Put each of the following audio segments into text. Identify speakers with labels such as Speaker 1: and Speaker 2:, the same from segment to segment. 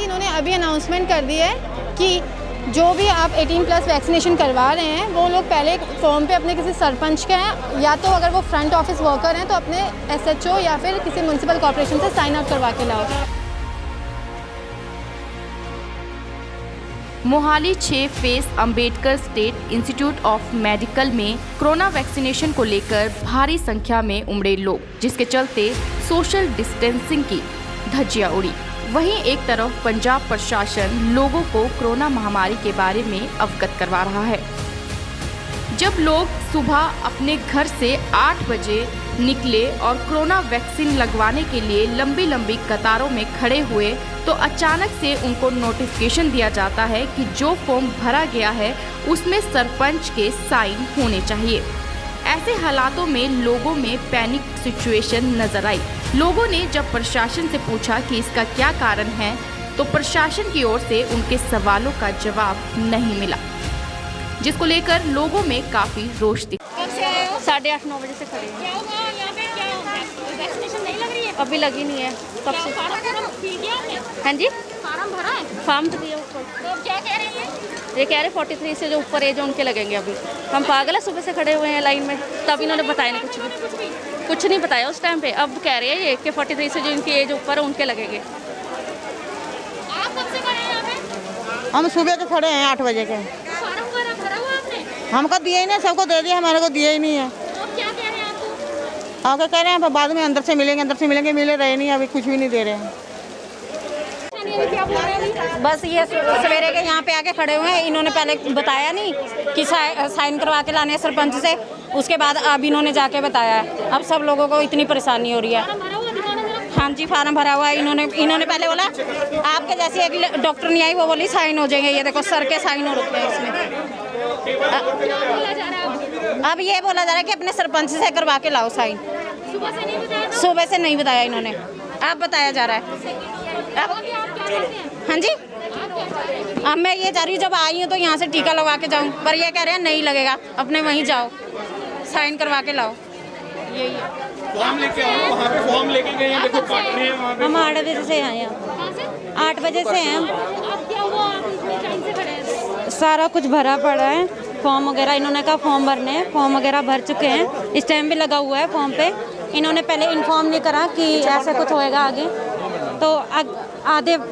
Speaker 1: इन्होंने अभी अनाउंसमेंट कर दी है कि जो भी आप 18+ वैक्सीनेशन करवा रहे हैं वो लोग पहले फॉर्म पे अपने किसी सरपंच के हैं, या तो अगर वो फ्रंट ऑफिस वर्कर हैं तो अपने SHO या फिर किसी म्यूनसिपल कॉर्पोरेशन से साइन आउट करवा के लाओ।
Speaker 2: Mohali 6 face Ambedkar state institute of medical में कोरोना वैक्सीनेशन को लेकर भारी संख्या में उमड़े लोग, जिसके चलते सोशल डिस्टेंसिंग की धज्जियां उड़ी। वहीं एक तरफ पंजाब प्रशासन लोगों को कोरोना महामारी के बारे में अवगत करवा रहा है। जब लोग सुबह अपने घर से 8 बजे निकले और कोरोना वैक्सीन लगवाने के लिए लंबी लंबी कतारों में खड़े हुए तो अचानक से उनको नोटिफिकेशन दिया जाता है कि जो फॉर्म भरा गया है उसमें सरपंच के साइन होने चाहिए। ऐसे हालातों में लोगों में पैनिक सिचुएशन नजर आई। लोगों ने जब प्रशासन से पूछा कि इसका क्या कारण है तो प्रशासन की ओर से उनके सवालों का जवाब नहीं मिला, जिसको लेकर लोगों में काफी रोष दिखा।
Speaker 3: 8:30-9 बजे से खड़े हैं।
Speaker 4: क्या होगा यहाँ पे, क्या होगा? वैक्सीनेशन नहीं लग रही है?
Speaker 3: अभी लगी नहीं है तब से।
Speaker 4: फार्म फिल किया आपने?
Speaker 3: हाँ जी,
Speaker 4: फार्म भरा है?
Speaker 3: फॉर्म तो दिया ऊपर।
Speaker 4: तो क्या कह रहे हैं
Speaker 3: ये कह रहे 43 से जो ऊपर एज है उनके लगेंगे। अभी हम पागल है, सुबह से खड़े हुए हैं लाइन में, तब इन्होंने बताया नहीं, कुछ नहीं बताया उस टाइम पे। अब कह रहे हैं ये कि 43 से जो इनकी एज ऊपर है उनके लगेंगे।
Speaker 4: आप कब से खड़े हैं यहाँ पे?
Speaker 5: हम सुबह के खड़े हैं 8 बजे के।
Speaker 4: फार्म वगैरह भरा हुआ आपने?
Speaker 5: हमको दिए ही नहीं, सबको दे दिया, हमारे को दिया ही नहीं है।
Speaker 4: तो अब क्या कह रहे हैं आपको?
Speaker 5: आगे कह रहे हैं बाद में अंदर से मिलेंगे, मिले रहे नहीं, अभी कुछ भी नहीं दे रहे हैं।
Speaker 4: क्या बोल रहे हैं अभी?
Speaker 3: बस ये सवेरे के यहाँ पे आके खड़े हुए हैं। इन्होंने पहले बताया नहीं कि साइन करवा के लाने हैं सरपंच से, उसके बाद अब इन्होंने जाके बताया है। अब सब लोगों को इतनी परेशानी हो रही है।
Speaker 4: फार्म भरा हुआ दिखाना जरा।
Speaker 3: हाँ जी, फार्म भरा हुआ है। इन्होंने पहले बोला आपके जैसी एक डॉक्टर नहीं आई, वो बोली साइन हो जाएंगे। ये देखो सर के साइन हो रखे हैं इसमें।
Speaker 4: क्या बोला जा रहा है
Speaker 3: अब ये बोला जा रहा है कि अपने सरपंच से करवा के लाओ साइन।
Speaker 4: सुबह से नहीं बताया?
Speaker 3: सुबह से नहीं बताया इन्होंने, अब बताया जा रहा है। अब
Speaker 4: अभी आप क्या चाहते हैं?
Speaker 3: हाँ जी,
Speaker 4: आप क्या चाह रहे हैं?
Speaker 3: अब मैं ये चाह रही हूँ जब आई हूँ तो यहाँ से टीका लगवा के जाऊँ, पर ये कह रहे हैं नहीं लगेगा, अपने वहीं जाओ साइन करवा के लाओ। यही है।
Speaker 6: फॉर्म लेके आओ, वहाँ पे फॉर्म लेके गए हैं, देखो काट रहे हैं वहाँ पे।
Speaker 3: हम 8 बजे से आए हैं।
Speaker 4: कहाँ से?
Speaker 3: 8 बजे से हैं हम।
Speaker 4: आप क्या हुआ? आप इतनी टाइम से खड़े हैं?
Speaker 3: सारा कुछ भरा पड़ा है, फॉर्म वगैरह इन्होंने कहा फॉर्म भरने हैं, फॉर्म वगैरह भर चुके हैं। स्टैम्प भी लगा हुआ है फॉर्म पे। इन्होंने पहले इन्फॉर्म नहीं करा कि ऐसा कुछ होएगा आगे, तो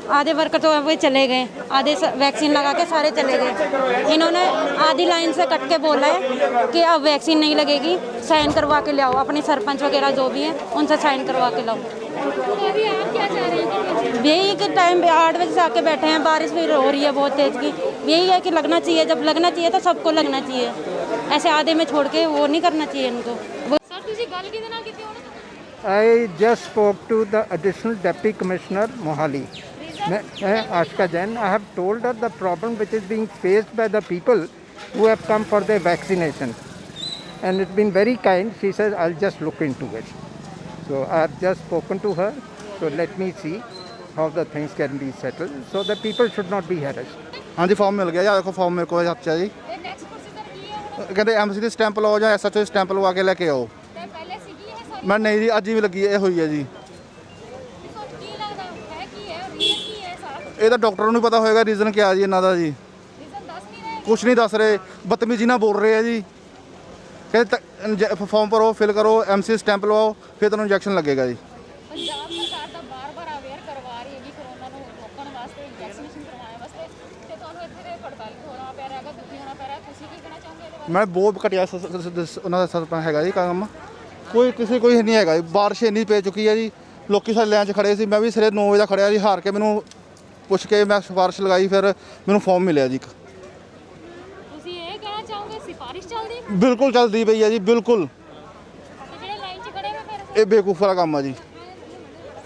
Speaker 3: आधे वर्कर तो वो चले गए, आधे वैक्सीन लगा के सारे चले गए। इन्होंने आधी लाइन से कट के बोला है कि अब वैक्सीन नहीं लगेगी, साइन करवा के ले आओ, अपने सरपंच वगैरह जो भी हैं उनसे साइन करवा के लाओ।
Speaker 4: तो अभी आप क्या चाह रहे हैं?
Speaker 3: यही के टाइम पे 8 बजे से आके बैठे हैं, बारिश भी हो रही है बहुत तेज़ की। यही है कि लगना चाहिए, जब लगना चाहिए तो सबको लगना चाहिए, ऐसे आधे में छोड़ के वो नहीं करना चाहिए इनको।
Speaker 4: सर तुझे गल किहदे नाल कीती होनी?
Speaker 7: I just spoke to the additional deputy commissioner Mohali, Ashka Jain. I have told her the problem which is being faced by the people who have come for their vaccination, and it's been very kind. She says I'll just look into it. So I have just spoken to her. So let me see how the things can be settled, so the people should not be harassed.
Speaker 8: हाँ जी, form मिल गया। देखो form मेरे को हथ जी,
Speaker 4: ਇਹ next procedure ਕੀ ਹੈ ਹੁਣ?
Speaker 8: कहते एमसी ਦੀ ਸਟੈਂਪ ਲਓ ਜਾਂ SHO ਸਟੈਂਪ ਲਵਾ ਕੇ ਲੈ ਕੇ ਆਓ।
Speaker 4: ਤੇ ਪਹਿਲੇ ਸੀਗੀ ਇਹ ਸਾਰੀ?
Speaker 8: ਮੈਂ ਨਹੀਂ ਜੀ, ਅੱਜ ਹੀ ਲੱਗੀ ਇਹ ਹੋਈ ਹੈ ਜੀ।
Speaker 4: ਤੁਹਾਨੂੰ ਕੀ ਲੱਗਦਾ ਹੈ ਕੀ ਹੈ ਰੀਜ਼ਨ ਕੀ ਹੈ ਸਾਰਾ ਕੁਝ?
Speaker 8: ਇਹ ਤਾਂ ਡਾਕਟਰ ਨੂੰ ਪਤਾ ਹੋਏਗਾ ਰੀਜ਼ਨ ਕੀ ਆ ਜੀ ਇਹਨਾਂ ਦਾ ਜੀ।
Speaker 4: ਰੀਜ਼ਨ ਦੱਸ ਨਹੀਂ ਰਹੇ?
Speaker 8: ਕੁਝ ਨਹੀਂ ਦੱਸ ਰਹੇ, ਬਦਤਮੀਜ਼ੀ ਨਾਲ ਬੋਲ ਰਹੇ ਆ ਜੀ। ਕਹਿੰਦੇ ਫਾਰਮ ਭਰੋ, ਫਿਲ ਕਰੋ, MC ਸਟੈਂਪ ਲਵਾਓ, ਫਿਰ ਤੁਹਾਨੂੰ ਇੰਜੈਕਸ਼ਨ ਲੱਗੇਗਾ ਜੀ।
Speaker 4: ਪੰਜਾਬ ਸਰਕਾਰ ਤਾਂ ਬਾਰ-ਬਾਰ ਅਵੇਅਰ ਕਰਵਾ ਰਹੀ ਹੈਗੀ ਕੋਰੋਨਾ ਨੂੰ ਰੋਕਣ ਵਾਸਤੇ, ਵੈਕਸੀਨੇਸ਼ਨ ਕਰਵਾਉਣ ਵਾਸਤੇ, ਤੇ ਤੁਹਾਨੂੰ ਇੱਥੇ ਦੇ ਪੜਤਾਲ ਹੋਣਾ ਪੈ ਰਿਹਾ ਹੈਗਾ, ਦੁਖੀ ਹੋਣਾ ਪੈ ਰਿਹਾ। ਤੁਸੀਂ ਕੀ ਕਹਿਣਾ ਚਾਹੁੰਦੇ ਇਹਦੇ ਬਾਰੇ?
Speaker 8: ਮੈਂ ਬਹੁਤ ਘਟਿਆ ਉਹਨਾਂ ਦਾ ਸਰਪੰਚ ਹੈਗਾ ਜੀ ਕੰਮ। ਕੋਈ ਨਹੀਂ ਹੈਗਾ ਜੀ। ਬਾਰਿਸ਼ ਇੰਨੀ ਪੈ ਚੁੱਕੀ ਹੈ ਜੀ, ਲੋਕੀ ਸਾਰੇ ਲਾਈਨ 'ਚ ਖੜੇ ਸੀ। ਮੈਂ ਵੀ ਸਵੇਰੇ 9 ਵਜੇ ਦਾ ਖੜਿਆ ਜੀ, ਹਾਰ ਕੇ ਮੈਨੂੰ ਪੁੱਛ ਕੇ ਮੈਂ ਸਿਫਾਰਿਸ਼ ਲਗਾਈ, ਫਿਰ ਮੈਨੂੰ ਫਾਰਮ ਮਿਲਿਆ ਜੀ ਇੱਕ।
Speaker 4: ਤੁਸੀਂ ਇਹ ਕਹਿਣਾ ਚਾਹੋਗੇ ਸਿਫਾਰਿਸ਼ ਚੱਲਦੀ?
Speaker 8: ਬਿਲਕੁਲ ਚੱਲਦੀ ਪਈ ਹੈ ਜੀ, ਬਿਲਕੁਲ।
Speaker 4: ਤੇ ਜਿਹੜੇ ਲਾਈਨ 'ਚ ਖੜੇ ਨੇ ਫਿਰ
Speaker 8: ਇਹ ਬੇਵਕੂਫਾਂ ਦਾ ਕੰਮ ਆ ਜੀ।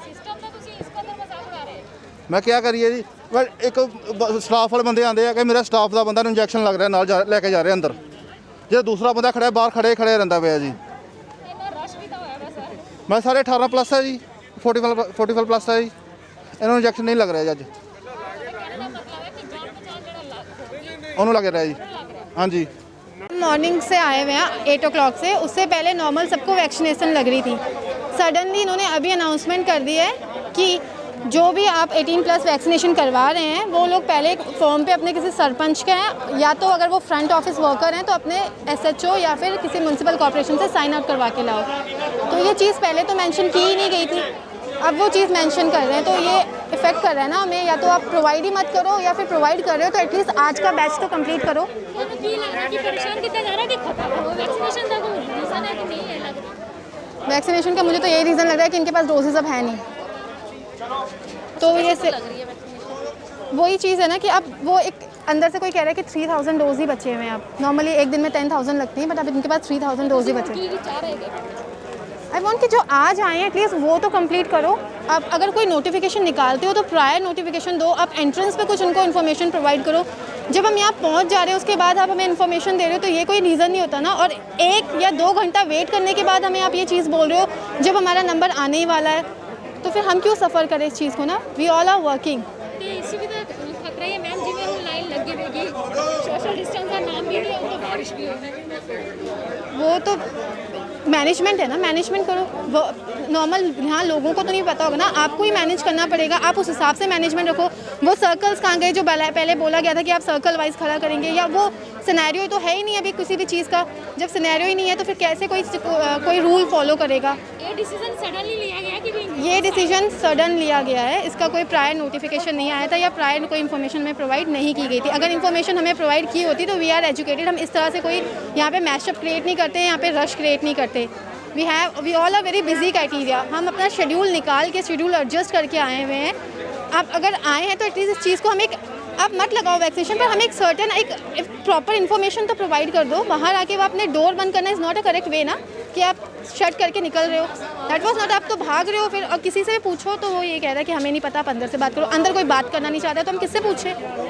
Speaker 4: ਸਿਸਟਮ ਦਾ ਤੁਸੀਂ ਇਸ ਕਦਰ ਮਜ਼ਾਕ ਉਡਾ ਰਹੇ ਹੋ?
Speaker 8: ਮੈਂ ਕਿਆ ਕਰੀਏ ਜੀ। ਇੱਕ ਸਟਾਫ ਵਾਲੇ ਬੰਦੇ ਆਉਂਦੇ ਆ ਕਿ ਮੇਰਾ ਸਟਾਫ ਦਾ ਬੰਦਾ ਨੂੰ ਇੰਜੈਕਸ਼ਨ ਲੱਗ ਰਿਹਾ, ਨਾਲ ਲੈ ਕੇ ਜਾ ਰਿਹਾ ਅੰਦਰ। ਜੇ ਦੂਸਰਾ ਬੰਦਾ ਖੜਿਆ ਬਾਹਰ ਖੜੇ ਰਹਿੰਦਾ ਪਿਆ ਜੀ।
Speaker 4: ਇੰਨਾ ਰਸ਼ ਵੀ ਤਾਂ ਹੋਇਆ ਵਾ ਸਰ।
Speaker 8: ਮੈਂ ਸਾਰੇ 18 ਪਲੱਸ ਹੈ ਜੀ, 45 ਪਲੱਸ ਹੈ ਜੀ। ਇਹਨਾਂ ਨੂੰ ਇੰਜੈਕਸ਼ਨ ਨਹੀਂ ਲੱਗ ਰਿਹਾ ਜੀ ਅੱਜ।
Speaker 4: ਕਹਿਣ ਦਾ ਮਤਲਬ ਹੈ ਕਿ ਜਾਨ ਬਚਾਉਣ ਜਿਹੜਾ
Speaker 8: ਉਹਨੂੰ ਲੱਗ ਰਿਹਾ ਜੀ। हाँ जी,
Speaker 1: मॉर्निंग से आए हुए हैं 8 o'clock से। उससे पहले नॉर्मल सबको वैक्सीनेशन लग रही थी। सडनली इन्होंने अभी अनाउंसमेंट कर दी है कि जो भी आप 18 प्लस वैक्सीनेशन करवा रहे हैं वो लोग पहले फॉर्म पे अपने किसी सरपंच के हैं, या तो अगर वो फ्रंट ऑफिस वर्कर हैं तो अपने SHO या फिर किसी म्यूनसिपल कॉर्पोरेशन से साइन आउट करवा के लाओ। तो ये चीज़ पहले तो मेंशन की ही नहीं गई थी, अब वो चीज़ मेंशन कर रहे हैं, तो ये इफेक्ट कर रहा है ना हमें। या तो आप प्रोवाइड ही मत करो, या फिर प्रोवाइड कर रहे हो तो एटलीस्ट आज का बैच तो कंप्लीट करो। वैक्सीनेशन का मुझे तो यही रीज़न लग रहा है कि इनके पास डोजेज अब है नहीं, तो ये से वही चीज़ है ना कि अब वो एक अंदर से कोई कह रहा है कि 3000 डोज ही बचे हुए हैं। अब नॉर्मली एक दिन में 10,000 लगती हैं, बट अब इनके पास 3000 डोज ही बचे। आई वॉन्ट कि जो आज आए हैं एटलीस्ट वो तो कंप्लीट करो। अब अगर कोई नोटिफिकेशन निकालते हो तो प्रायर नोटिफिकेशन दो, आप एंट्रेंस पे कुछ उनको इन्फॉर्मेशन प्रोवाइड करो। जब हम यहाँ पहुँच जा रहे हैं उसके बाद आप हमें इन्फॉर्मेशन दे रहे हो तो ये कोई रीज़न नहीं होता ना। और 1 या 2 घंटा वेट करने के बाद हमें आप ये चीज़ बोल रहे हो जब हमारा नंबर आने ही वाला है, तो फिर हम क्यों सफ़र करें इस चीज़ को ना। We all are working. वो तो मैनेजमेंट है ना, मैनेजमेंट करो। नॉर्मल यहाँ लोगों को तो नहीं पता होगा ना, आपको ही मैनेज करना पड़ेगा। आप उस हिसाब से मैनेजमेंट रखो। वो सर्कल्स कहाँ गए जो पहले बोला गया था कि आप सर्कल वाइज खड़ा करेंगे, या वो सिनेरियो तो है ही नहीं अभी किसी भी चीज़ का। जब सिनेरियो ही नहीं है तो फिर कैसे कोई रूल फॉलो करेगा।
Speaker 4: ये डिसीजन सडनली लिया गया कि
Speaker 1: ये डिसीजन सडन लिया गया है, इसका कोई प्रायर नोटिफिकेशन नहीं आया था या प्रायर कोई इन्फॉर्मेशन हमें प्रोवाइड नहीं की गई थी। अगर इन्फॉर्मेशन हमें प्रोवाइड की होती तो वी आर एजुकेटेड। हम इस तरह से कोई यहाँ पे मैशअप क्रिएट नहीं करते, यहाँ पे रश क्रिएट नहीं करते। We all are very busy criteria. हम अपना शेड्यूल निकाल के शेड्यूल एडजस्ट करके आए हुए हैं। आप अगर आए हैं तो एटलीस्ट इस चीज़ को हम आप मत लगाओ वैक्सीनेशन पर, हमें एक सर्टेन एक प्रॉपर इन्फॉर्मेशन तो प्रोवाइड कर दो। बाहर आके वो अपने डोर बंद करना is not a correct way ना, कि आप शट करके निकल रहे हो। That was not. आप तो भाग रहे हो फिर, और किसी से भी पूछो तो वो ये कह रहा है कि हमें नहीं पता, आप अंदर से बात करो। अंदर कोई बात करना नहीं चाहता तो हम किससे पूछें।